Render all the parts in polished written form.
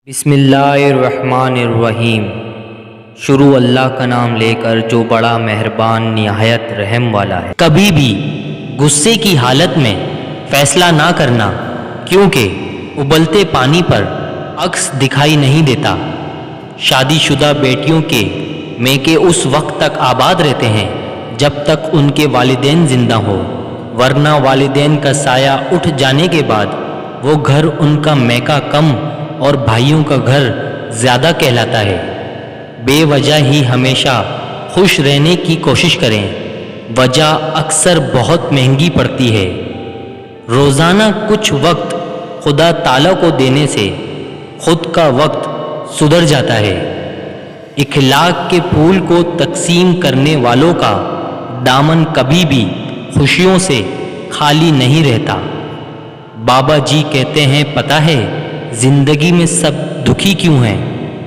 بسم اللہ الرحمن الرحیم۔ شروع اللہ کا نام لے کر جو بڑا مہربان نہایت رحم والا ہے۔ کبھی بھی غصے کی حالت میں فیصلہ نہ کرنا، کیونکہ ابلتے پانی پر عکس دکھائی نہیں دیتا۔ شادی شدہ بیٹیوں کے میکے اس وقت تک آباد رہتے ہیں جب تک ان کے والدین زندہ ہوں، ورنہ والدین کا سایہ اٹھ جانے کے بعد وہ گھر ان کا میکا کم اور بھائیوں کا گھر زیادہ کہلاتا ہے۔ بے وجہ ہی ہمیشہ خوش رہنے کی کوشش کریں، وجہ اکثر بہت مہنگی پڑتی ہے۔ روزانہ کچھ وقت خدا تعالیٰ کو دینے سے خود کا وقت سدھر جاتا ہے۔ اخلاق کے پھول کو تقسیم کرنے والوں کا دامن کبھی بھی خوشیوں سے خالی نہیں رہتا۔ بابا جی کہتے ہیں، پتہ ہے زندگی میں سب دکھی کیوں ہیں؟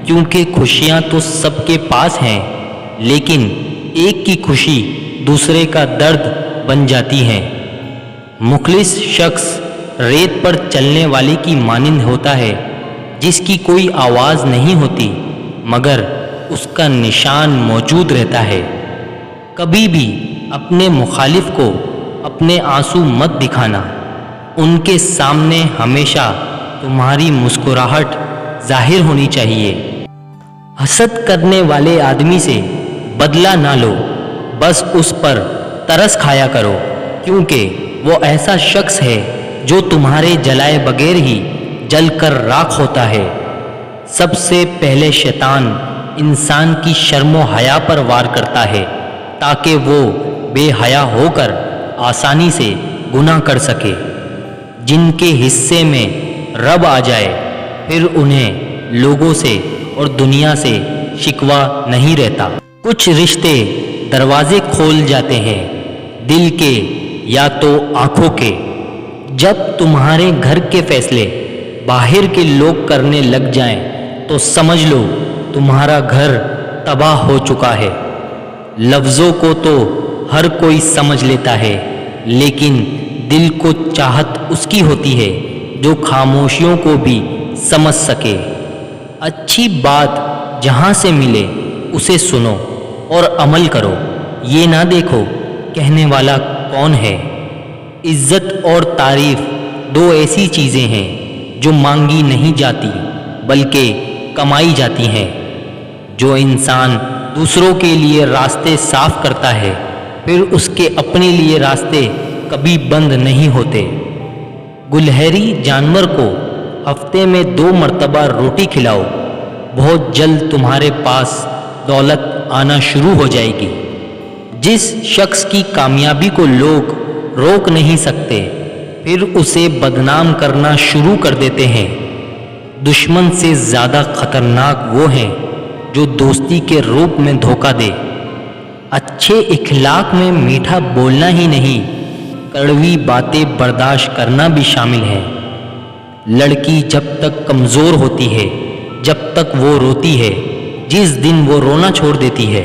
کیونکہ خوشیاں تو سب کے پاس ہیں، لیکن ایک کی خوشی دوسرے کا درد بن جاتی ہے۔ مخلص شخص ریت پر چلنے والے کی مانند ہوتا ہے، جس کی کوئی آواز نہیں ہوتی مگر اس کا نشان موجود رہتا ہے۔ کبھی بھی اپنے مخالف کو اپنے آنسو مت دکھانا، ان کے سامنے ہمیشہ تمہاری مسکراہٹ ظاہر ہونی چاہیے۔ حسد کرنے والے آدمی سے بدلہ نہ لو، بس اس پر ترس کھایا کرو، کیونکہ وہ ایسا شخص ہے جو تمہارے جلائے بغیر ہی جل کر راکھ ہوتا ہے۔ سب سے پہلے شیطان انسان کی شرم و حیا پر وار کرتا ہے، تاکہ وہ بے حیا ہو کر آسانی سے گناہ کر سکے۔ جن کے حصے میں رب آ جائے، پھر انہیں لوگوں سے اور دنیا سے شکوہ نہیں رہتا۔ کچھ رشتے دروازے کھول جاتے ہیں، دل کے یا تو آنکھوں کے۔ جب تمہارے گھر کے فیصلے باہر کے لوگ کرنے لگ جائیں تو سمجھ لو تمہارا گھر تباہ ہو چکا ہے۔ لفظوں کو تو ہر کوئی سمجھ لیتا ہے، لیکن دل کو چاہت اس کی ہوتی ہے جو خاموشیوں کو بھی سمجھ سکے۔ اچھی بات جہاں سے ملے اسے سنو اور عمل کرو، یہ نہ دیکھو کہنے والا کون ہے۔ عزت اور تعریف دو ایسی چیزیں ہیں جو مانگی نہیں جاتی بلکہ کمائی جاتی ہیں۔ جو انسان دوسروں کے لیے راستے صاف کرتا ہے، پھر اس کے اپنے لیے راستے کبھی بند نہیں ہوتے۔ گلہری جانور کو ہفتے میں 2 مرتبہ روٹی کھلاؤ، بہت جلد تمہارے پاس دولت آنا شروع ہو جائے گی۔ جس شخص کی کامیابی کو لوگ روک نہیں سکتے، پھر اسے بدنام کرنا شروع کر دیتے ہیں۔ دشمن سے زیادہ خطرناک وہ ہیں جو دوستی کے روپ میں دھوکہ دے۔ اچھے اخلاق میں میٹھا بولنا ہی نہیں، کڑوی باتیں برداشت کرنا بھی شامل ہے۔ لڑکی جب تک کمزور ہوتی ہے، جب تک وہ روتی ہے، جس دن وہ رونا چھوڑ دیتی ہے،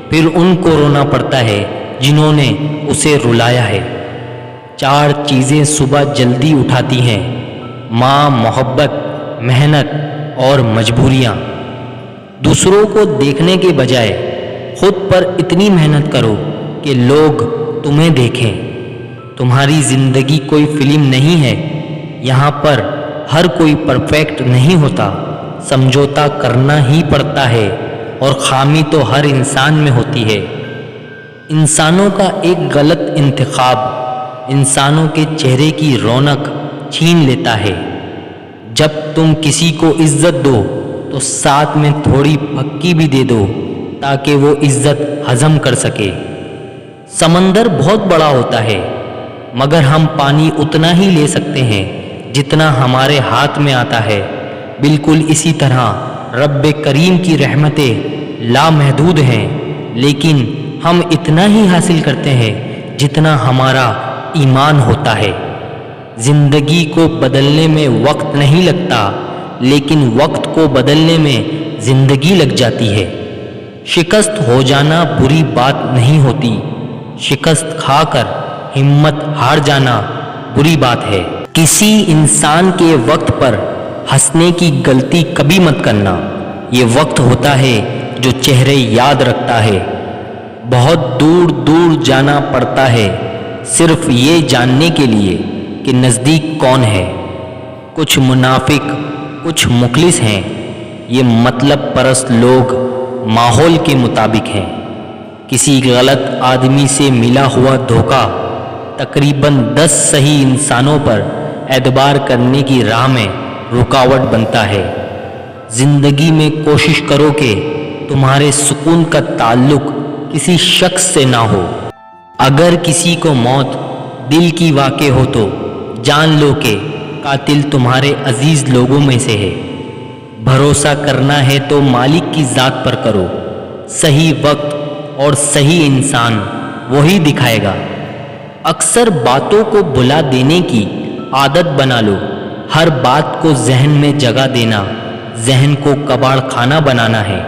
پھر ان کو رونا پڑتا ہے جنہوں نے اسے رلایا ہے۔ 4 چیزیں صبح جلدی اٹھاتی ہیں: ماں، محبت، محنت اور مجبوریاں۔ دوسروں کو دیکھنے کے بجائے خود پر اتنی محنت کرو کہ لوگ تمہیں دیکھیں۔ تمہاری زندگی کوئی فلم نہیں ہے، یہاں پر ہر کوئی پرفیکٹ نہیں ہوتا، سمجھوتا کرنا ہی پڑتا ہے، اور خامی تو ہر انسان میں ہوتی ہے۔ انسانوں کا ایک غلط انتخاب انسانوں کے چہرے کی رونق چھین لیتا ہے۔ جب تم کسی کو عزت دو تو ساتھ میں تھوڑی پھکی بھی دے دو تاکہ وہ عزت ہضم کر سکے۔ سمندر بہت بڑا ہوتا ہے، مگر ہم پانی اتنا ہی لے سکتے ہیں جتنا ہمارے ہاتھ میں آتا ہے۔ بالکل اسی طرح رب کریم کی رحمتیں لامحدود ہیں، لیکن ہم اتنا ہی حاصل کرتے ہیں جتنا ہمارا ایمان ہوتا ہے۔ زندگی کو بدلنے میں وقت نہیں لگتا، لیکن وقت کو بدلنے میں زندگی لگ جاتی ہے۔ شکست ہو جانا بری بات نہیں ہوتی، شکست کھا کر ہمت ہار جانا بری بات ہے۔ کسی انسان کے وقت پر ہنسنے کی غلطی کبھی مت کرنا، یہ وقت ہوتا ہے جو چہرے یاد رکھتا ہے۔ بہت دور دور جانا پڑتا ہے صرف یہ جاننے کے لیے کہ نزدیک کون ہے۔ کچھ منافق، کچھ مخلص ہیں، یہ مطلب پرست لوگ ماحول کے مطابق ہیں۔ کسی غلط آدمی سے ملا ہوا دھوکہ تقریباً 10 صحیح انسانوں پر اعتبار کرنے کی راہ میں رکاوٹ بنتا ہے۔ زندگی میں کوشش کرو کہ تمہارے سکون کا تعلق کسی شخص سے نہ ہو۔ اگر کسی کو موت دل کی واقع ہو تو جان لو کہ قاتل تمہارے عزیز لوگوں میں سے ہے۔ بھروسہ کرنا ہے تو مالک کی ذات پر کرو، صحیح وقت اور صحیح انسان وہی دکھائے گا۔ اکثر باتوں کو بھلا دینے کی عادت بنا لو۔ ہر بات کو ذہن میں جگہ دینا ذہن کو کباڑ خانہ بنانا ہے۔